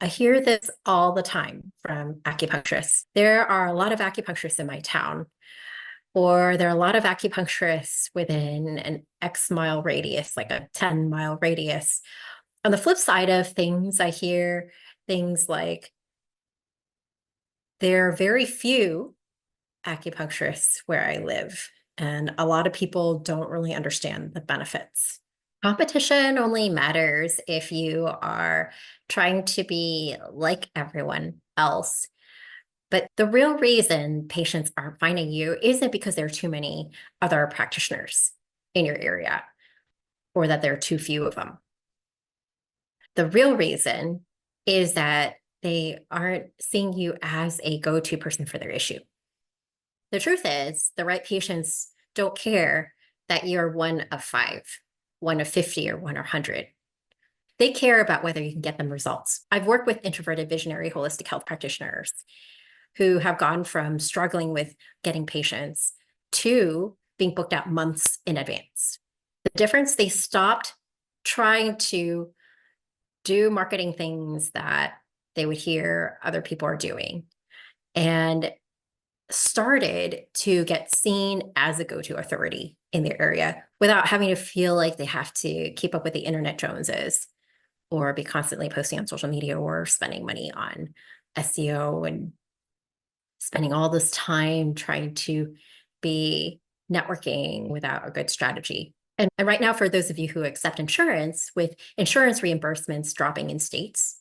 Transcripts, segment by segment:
I hear this all the time from acupuncturists. There are a lot of acupuncturists in my town, or there are a lot of acupuncturists within an X mile radius, like a 10-mile radius. On the flip side of things, I hear things like there are very few acupuncturists where I live, and a lot of people don't really understand the benefits. Competition only matters if you are trying to be like everyone else. But the real reason patients aren't finding you isn't because there are too many other practitioners in your area or that there are too few of them. The real reason is that they aren't seeing you as a go-to person for their issue. The truth is, the right patients don't care that you're one of five, one of 50, or one of 100. They care about whether you can get them results. I've worked with introverted visionary holistic health practitioners who have gone from struggling with getting patients to being booked out months in advance. The difference, they stopped trying to do marketing things that they would hear other people are doing and started to get seen as a go-to authority in their area without having to feel like they have to keep up with the internet Joneses or be constantly posting on social media or spending money on SEO and spending all this time trying to be networking without a good strategy. And right now, for those of you who accept insurance, with insurance reimbursements dropping in states,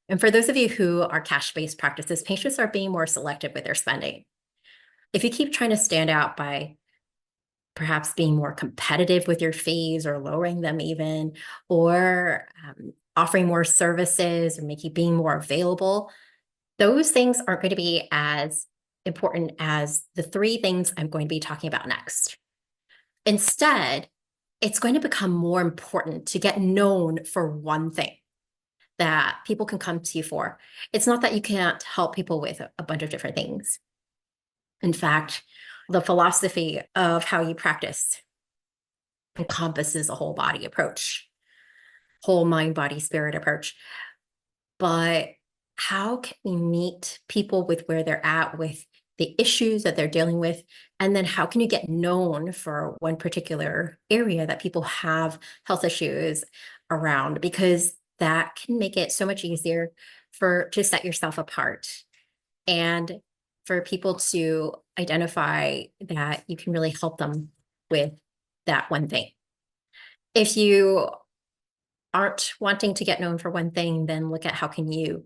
and for those of you who are cash-based practices, patients are being more selective with their spending. If you keep trying to stand out by perhaps being more competitive with your fees or lowering them even, or offering more services or being more available, those things aren't going to be as important as the three things I'm going to be talking about next. Instead, it's going to become more important to get known for one thing that people can come to you for. It's not that you can't help people with a bunch of different things. In fact, the philosophy of how you practice encompasses a whole body approach, whole mind, body, spirit approach. But how can we meet people with where they're at with the issues that they're dealing with? And then how can you get known for one particular area that people have health issues around? Because that can make it so much easier to set yourself apart and for people to identify that you can really help them with that one thing. If you aren't wanting to get known for one thing, then look at how can you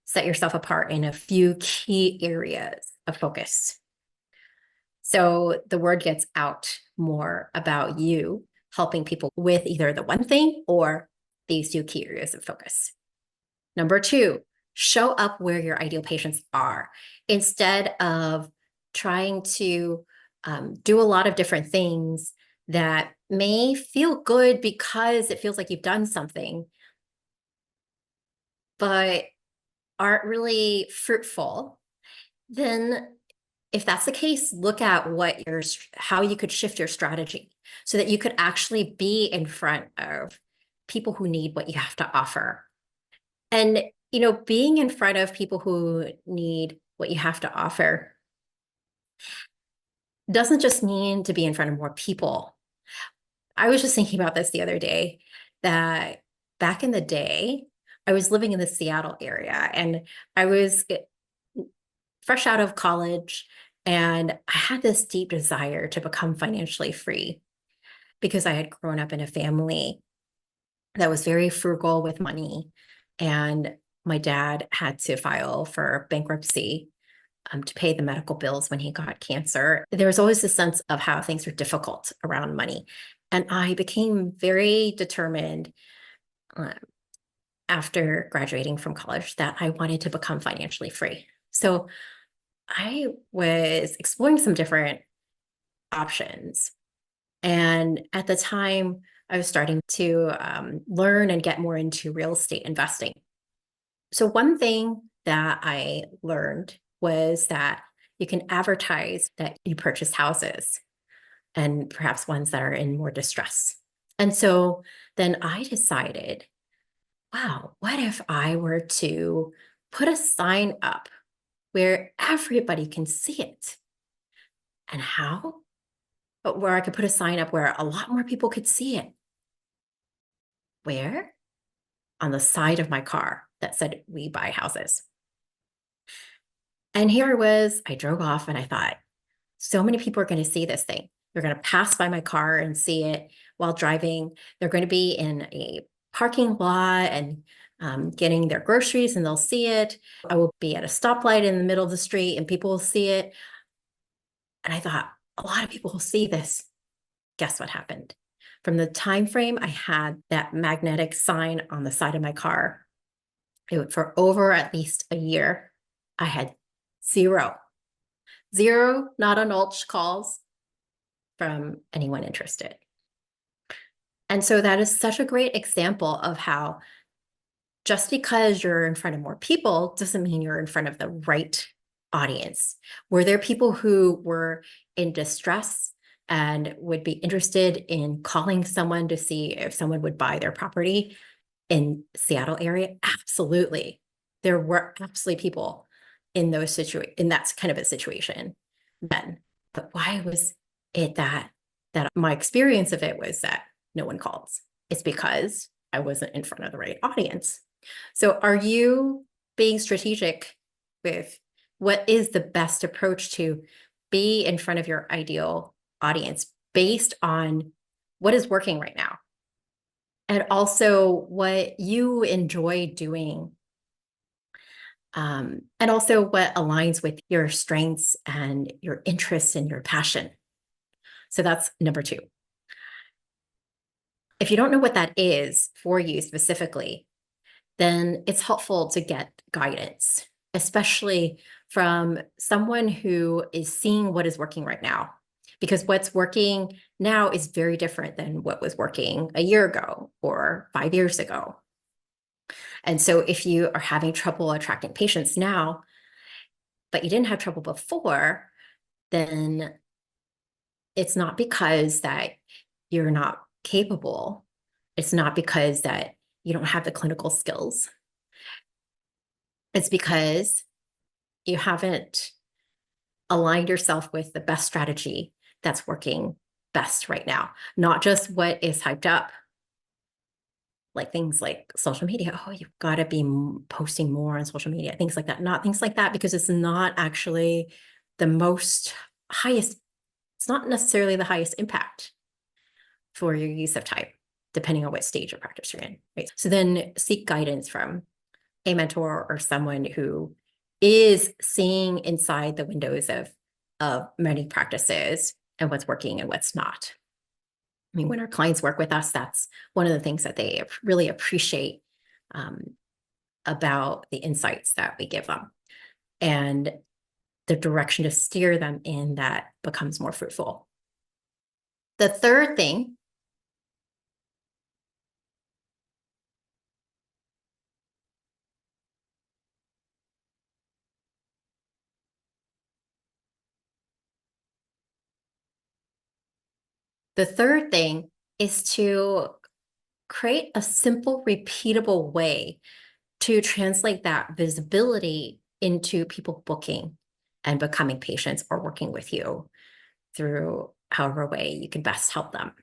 set yourself apart in a few key areas of focus. So the word gets out more about you helping people with either the one thing or these two key areas of focus. Number two, show up where your ideal patients are. Instead of trying to do a lot of different things that may feel good because it feels like you've done something, but aren't really fruitful, then if that's the case, look at how you could shift your strategy so that you could actually be in front of people who need what you have to offer. And, being in front of people who need what you have to offer doesn't just mean to be in front of more people. I was just thinking about this the other day that back in the day, I was living in the Seattle area and I was fresh out of college and I had this deep desire to become financially free because I had grown up in a family that was very frugal with money. And my dad had to file for bankruptcy to pay the medical bills when he got cancer. There was always a sense of how things were difficult around money. And I became very determined after graduating from college that I wanted to become financially free. So I was exploring some different options. And at the time, I was starting to learn and get more into real estate investing. So one thing that I learned was that you can advertise that you purchase houses and perhaps ones that are in more distress. And so then I decided wow, what if I were to put a sign up where everybody can see it? And how? Where I could put a sign up where a lot more people could see it. Where? On the side of my car that said, "We buy houses." And here I was, I drove off and I thought, so many people are going to see this thing. They're going to pass by my car and see it while driving. They're going to be in a parking lot and getting their groceries and they'll see it. I will be at a stoplight in the middle of the street and people will see it. And I thought, a lot of people will see this. Guess what happened? From the time frame I had that magnetic sign on the side of my car, for over at least a year, I had zero, not a nulch calls from anyone interested. And so that is such a great example of how just because you're in front of more people doesn't mean you're in front of the right audience. Were there people who were in distress and would be interested in calling someone to see if someone would buy their property in Seattle area? Absolutely. There were absolutely people in that kind of a situation then. But why was it that my experience of it was that no one calls? It's because I wasn't in front of the right audience. So are you being strategic with what is the best approach to be in front of your ideal audience based on what is working right now? And also what you enjoy doing. And also what aligns with your strengths and your interests and your passion. So that's number 2. If you don't know what that is for you specifically, then it's helpful to get guidance, especially from someone who is seeing what is working right now. Because what's working now is very different than what was working a year ago or 5 years ago. And so if you are having trouble attracting patients now, but you didn't have trouble before, then it's not because that you're not capable. It's not because that you don't have the clinical skills. It's because you haven't aligned yourself with the best strategy that's working best right now, not just what is hyped up, like things like social media. Oh, you've got to be posting more on social media, things like that. Not things like that, because it's not actually the most highest, it's not necessarily the highest impact for your use of type, depending on what stage of practice you're in, right? So then seek guidance from a mentor or someone who is seeing inside the windows of many practices and what's working and what's not. I mean, when our clients work with us, that's one of the things that they really appreciate about the insights that we give them and the direction to steer them in that becomes more fruitful. The third thing is to create a simple, repeatable way to translate that visibility into people booking and becoming patients or working with you through however way you can best help them.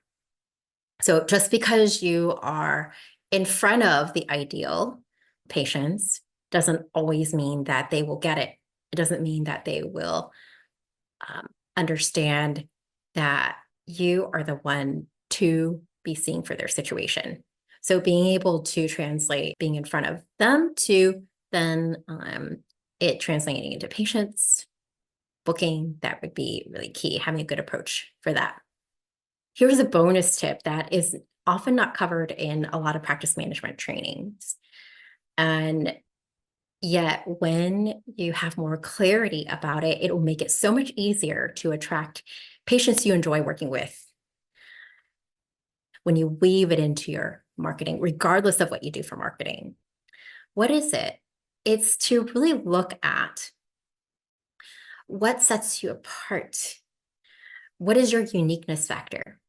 So just because you are in front of the ideal patients doesn't always mean that they will get it. It doesn't mean that they will understand that you are the one to be seen for their situation. So being able to translate being in front of them to then it translating into patients, booking, that would be really key, having a good approach for that. Here's a bonus tip that is often not covered in a lot of practice management trainings. And yet when you have more clarity about it, it will make it so much easier to attract patients you enjoy working with when you weave it into your marketing, regardless of what you do for marketing. What is it? It's to really look at what sets you apart. What is your uniqueness factor?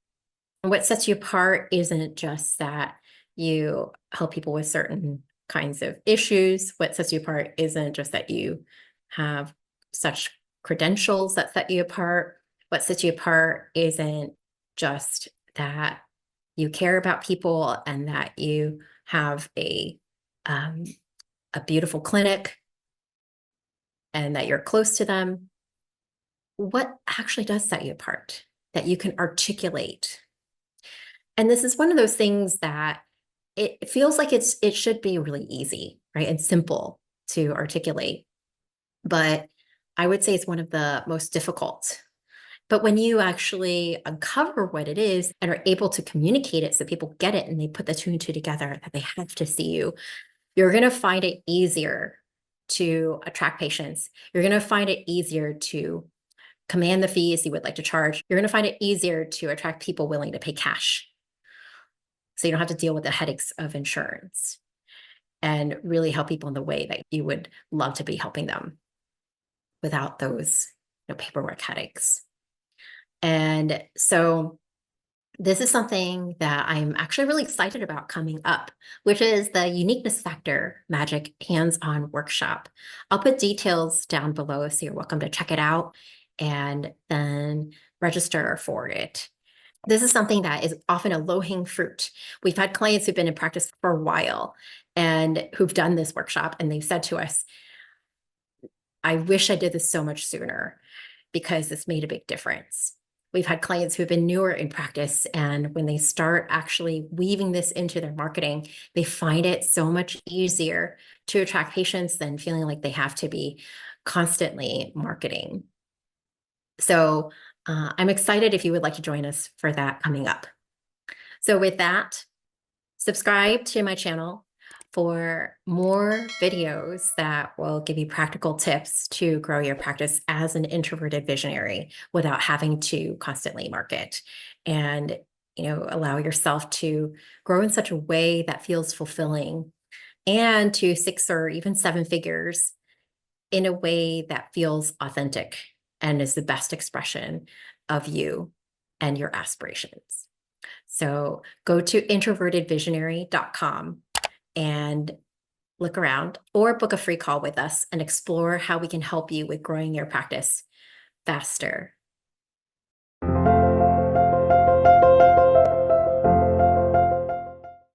And what sets you apart isn't just that You help people with certain kinds of issues. What sets you apart isn't just that you have such credentials that set you apart. What sets you apart isn't just that you care about people and that you have um, a beautiful clinic and that you're close to them. What actually does set you apart that you can articulate? And this is one of those things that it feels like it should be really easy, right? And simple to articulate. But I would say it's one of the most difficult. But when you actually uncover what it is and are able to communicate it so people get it and they put the two and two together that they have to see you, you're going to find it easier to attract patients. You're going to find it easier to command the fees you would like to charge. You're going to find it easier to attract people willing to pay cash. So you don't have to deal with the headaches of insurance and really help people in the way that you would love to be helping them without those paperwork headaches. And so this is something that I'm actually really excited about coming up, which is the Uniqueness Factor Magic Hands-On Workshop. I'll put details down below, so you're welcome to check it out and then register for it. This is something that is often a low-hanging fruit. We've had clients who've been in practice for a while and who've done this workshop, and they've said to us, I wish I did this so much sooner because this made a big difference. We've had clients who've been newer in practice, and when they start actually weaving this into their marketing, they find it so much easier to attract patients than feeling like they have to be constantly marketing. So I'm excited if you would like to join us for that coming up. So with that, subscribe to my channel for more videos that will give you practical tips to grow your practice as an introverted visionary without having to constantly market, and allow yourself to grow in such a way that feels fulfilling and to 6 or even 7 figures in a way that feels authentic and is the best expression of you and your aspirations. So go to introvertedvisionary.com and look around or book a free call with us and explore how we can help you with growing your practice faster